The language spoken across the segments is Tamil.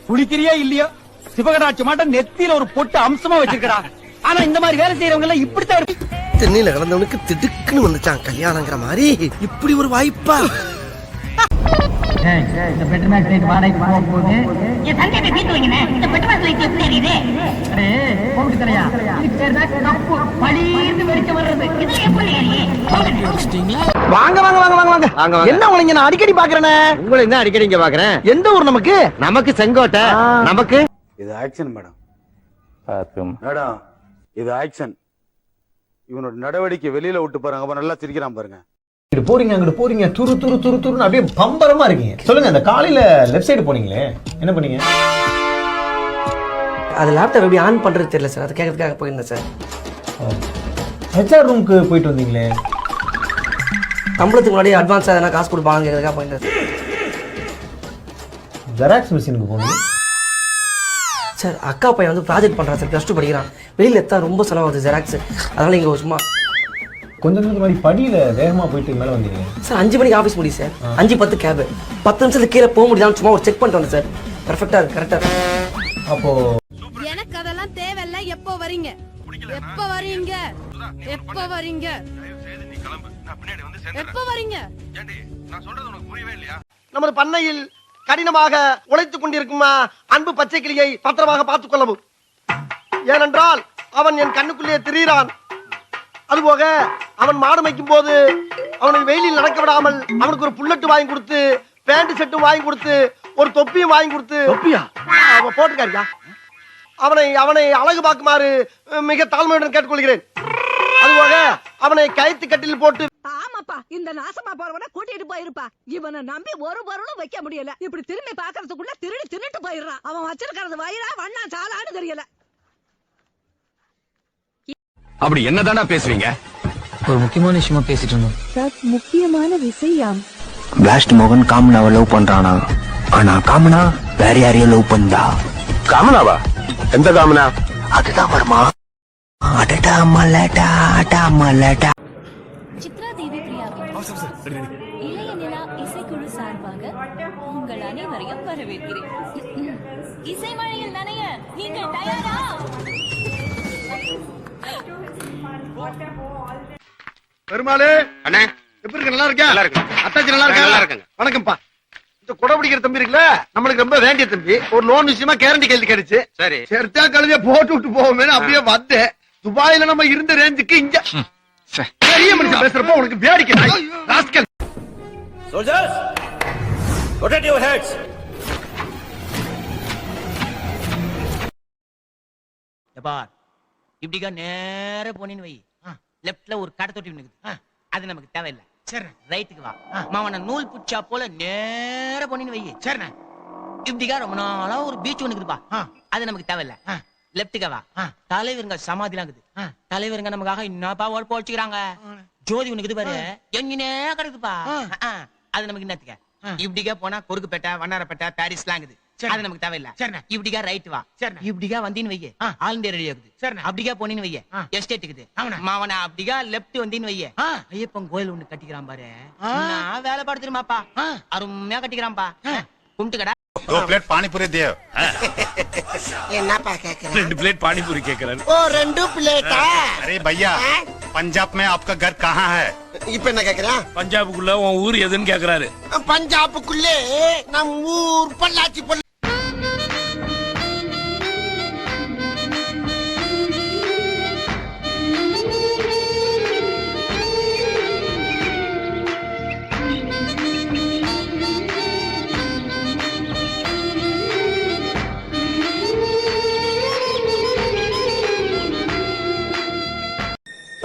குளிக்கிறியா இல்லையா சிவகடாட்சி மாட்டம் நெத்தியில ஒரு பொட்டு அம்சமா வச்சிருக்கடா. ஆனா இந்த மாதிரி வேலை செய்யறவங்க எல்லாம் இப்படித்தான் இருக்கு. தென்னையில கலந்தவனுக்கு திடுக்குன்னு வந்துச்சான் கல்யாணங்கிற மாதிரி. இப்படி ஒரு வாய்ப்பா? இந்த பெட்ரோல் லைட் வாடகைக்கு போகும்போது என் தங்கத்தை தீட்டு வைங்கண்ணே. இந்த பெட்ரோல் லைட் எப்படி எரியுது? அடே போட்டு தரையா, இதுக்கு பேர் தான் கப்பு பளிர்னு வெளிச்சம் வர்றது. இது எப்படி எரியுது? வாங்க வாங்க வாங்க வாங்க வாங்க. என்ன உங்களை நான் அடிக்கடி பாக்குறேனே? உங்களை என்ன அடிக்கடி இங்க பாக்குறேன். எந்த ஊர் நமக்கு? நமக்கு செங்கோட்டை. நமக்கு இது ஆக்ஷன் மேடம். மேடம் இது ஆக்ஷன். இவனோட நடவடிக்கை வெளியில விட்டு பாருங்க. அப்ப நல்லா சிரிக்கிறான் பாருங்க. இங்கிட்டு போறீங்க அங்கிட்டு போறீங்க, துரு துரு துரு துருன்னு அப்படியே பம்பரமா இருக்கீங்க. சொல்லுங்க, அந்த காலையில லெஃப்ட் சைடு போனீங்களே, என்ன பண்ணீங்க? அது லேப்டாப் எப்படி ஆன் பண்றது தெரியல சார். அது கேட்கறதுக்காக போயிருந்தேன் சார். ஹெச்ஆர் ரூமுக்கு போயிட்டு வந்தீங்களே, சம்பளத்துக்கு முன்னாடி அட்வான்ஸாக எதனா காசு கொடுப்பாங்க கேட்கறதுக்காக போயிருந்தேன் ஜெராக்ஸ் மிஷினுக்கு போனீங்க சார். அக்கா பையன் வந்து ப்ராஜெக்ட் பண்ணுறான் சார், +2 படிக்கிறான். வெளியில் எத்தான் ரொம்ப செலவாகுது ஜெராக்ஸ். அதனால இங்கே சும்மா கொஞ்ச நேரத்துக்கு மாதிரி படியில வேகமா போயிட்டு மேலே வந்தீங்க சார். 5 மணிக்கு ஆஃபீஸ் முடியும் சார். 5:10 கேபு. 10 நிமிஷத்துக்கு கீழே போக முடியாதுன்னு சும்மா ஒரு செக் பண்ணிட்டு வந்தேன் சார். பெர்ஃபெக்டா இருக்கு, கரெக்டா இருக்கு. அப்போ எனக்கு அதெல்லாம் தேவையில்ல. எப்போ வரீங்க? எப்போ வரீங்க? எப்போ வரீங்க? எப்போ வரீங்க? நமது பண்ணையில் கடினமாக உழைத்துக் கொண்டிருக்குமா அன்பு பச்சை கிளியை பத்திரமாக பார்த்துக் கொள்ளவும். ஏனென்றால் அவன் என் கண்ணுக்குள்ளே திரிகிறான். அதுபோக அவன் மாடு மேய்க்கும் போது அவனுக்கு வெயிலில் நடக்க விடாமல் அவனுக்கு ஒரு புல்லட்டு வாங்கி கொடுத்து, பேண்ட் செட்டும் வாங்கி கொடுத்து, ஒரு தொப்பியும் வாங்கி கொடுத்து. தொப்பியா போட்டுக்காரியா? அவனை அவனை அழகு பார்க்குமாறு மிக தாழ்மையுடன் கேட்டுக்கொள்கிறேன். அதுபோக அவனை கயிற்று கட்டில் போட்டு. ஆமாப்பா, இந்த நாசமா போறவன கூட்டிட்டு போயிருப்பா. இவனை நம்பி ஒரு பொருளும் வைக்க முடியல. இப்படி திரும்பி பாக்குறதுக்குள்ள திருட்டு போயிடுறான். அவன் வச்சிருக்கிறது வயிறா வண்ணா சாலான்னு தெரியல. அப்படி என்னதானா பேசுவீங்க? ஒரு முக்கியமான விஷயமா பேசிட்டு இருந்தோம். முக்கியமான விஷயம். பிளாஸ்ட் மோகன் காமனாவை லவ் பண்றானா? ஆனா காமனா வேற யாரையும் லவ் பண்ணா. காமனாவா? எந்த காமனா? அதுதான் வருமா? அடடா மலடா அடா மலடா. சித்ரா தேவி பிரியாவின் இளைய நிலா இசைக்குழு சார்பாக உங்கள் அனைவரையும் வரவேற்கிறேன். இசை மழையில் நனைய நீங்கள் தயாரா? பெருமாளே அண்ணே, எப்படி இருக்க? நல்லா இருக்கா? நல்லா இருக்கு. அத்தாச்சி நல்லா இருக்கா? நல்லா இருக்குங்க. வணக்கம்ப்பா. இந்த கொடை பிடிக்கிற தம்பி இருக்குல்ல, நம்மளுக்கு ரொம்ப வேண்டிய தம்பி. ஒரு லோன் விஷயமா கேரண்டி கையில் கிடைச்சு. சரி, சேர்த்தா கழுதியா போட்டு விட்டு போவோமே அப்படியே வந்து துபாயில நம்ம இருந்த ரேஞ்சுக்கு இங்க பெரிய மனுஷன் பேசுறப்ப உனக்கு வேடிக்கை. Rascal. Soldiers, rotate your heads. எப்பா இப்படிக்கா நேர போனேன்னு வை, லெப்ட்ல ஒரு கடை தொட்டி நிக்குது. அது நமக்கு தேவையில்லை. சரி, ரைட்டுக்கு வா. மாவன நூல் புச்சா போல நேர போனேன்னு வை. சரிண்ணா. இப்படிக்கா ரொம்ப நாளா ஒரு பீச் ஒண்ணுக்குதுப்பா. அது நமக்கு தேவையில்லை. லெப்டுக்கா வா. தலைவருங்க சமாதிலாம் இருக்குது. தலைவருங்க நமக்காக என்னப்பா உழைப்பு உழைச்சுக்கிறாங்க. ஜோதி ஒண்ணுக்குது பாரு, எங்கனே கிடக்குதுப்பா. அது நமக்கு என்னத்துக்க. இப்படிக்கா போனா கொருக்குப்பேட்டை, வண்ணாரப்பேட்டை, பாரிஸ்லாம் இருக்குது. அது நமக்கு தேவையில்லை. இப்படிக்கா ரைட் வா. இப்படிக்கா வந்தீன்னு வையே, ஆல் இந்தியா ரேடியோ இருக்குது. அப்படிக்கா போனீன்னு வையே, எஸ்டேட் இருக்குது. மாவன அப்படிக்கா லெப்ட் வந்தீன்னு வையே, ஐயப்பன் கோயில் ஒண்ணு கட்டிக்கிறான் பாரு. நான் வேலை பாடுத்துருமாப்பா, அருமையா கட்டிக்கிறான்பா. கும்பிட்டு கடா. 2 प्लेट पानी पूरी दियो. என்னப்பா கேக்குற? 2 प्लेट पानी पूरी கேக்குறாரு. ஓ 2 பிளேட்டா? अरे भैया, पंजाब में आपका घर कहाँ है? இப்ப என்ன கேக்குறா? பஞ்சாபுக்குள்ள உன் ஊர் எதுன்னு கேக்குறாரு. பஞ்சாபுக்குள்ளே நம் ஊர் பொள்ளாச்சி.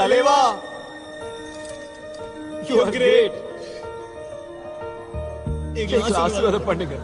தலைவா, you are great. எங்களுக்கு ஆசீர்வாதம் பண்ணுங்க.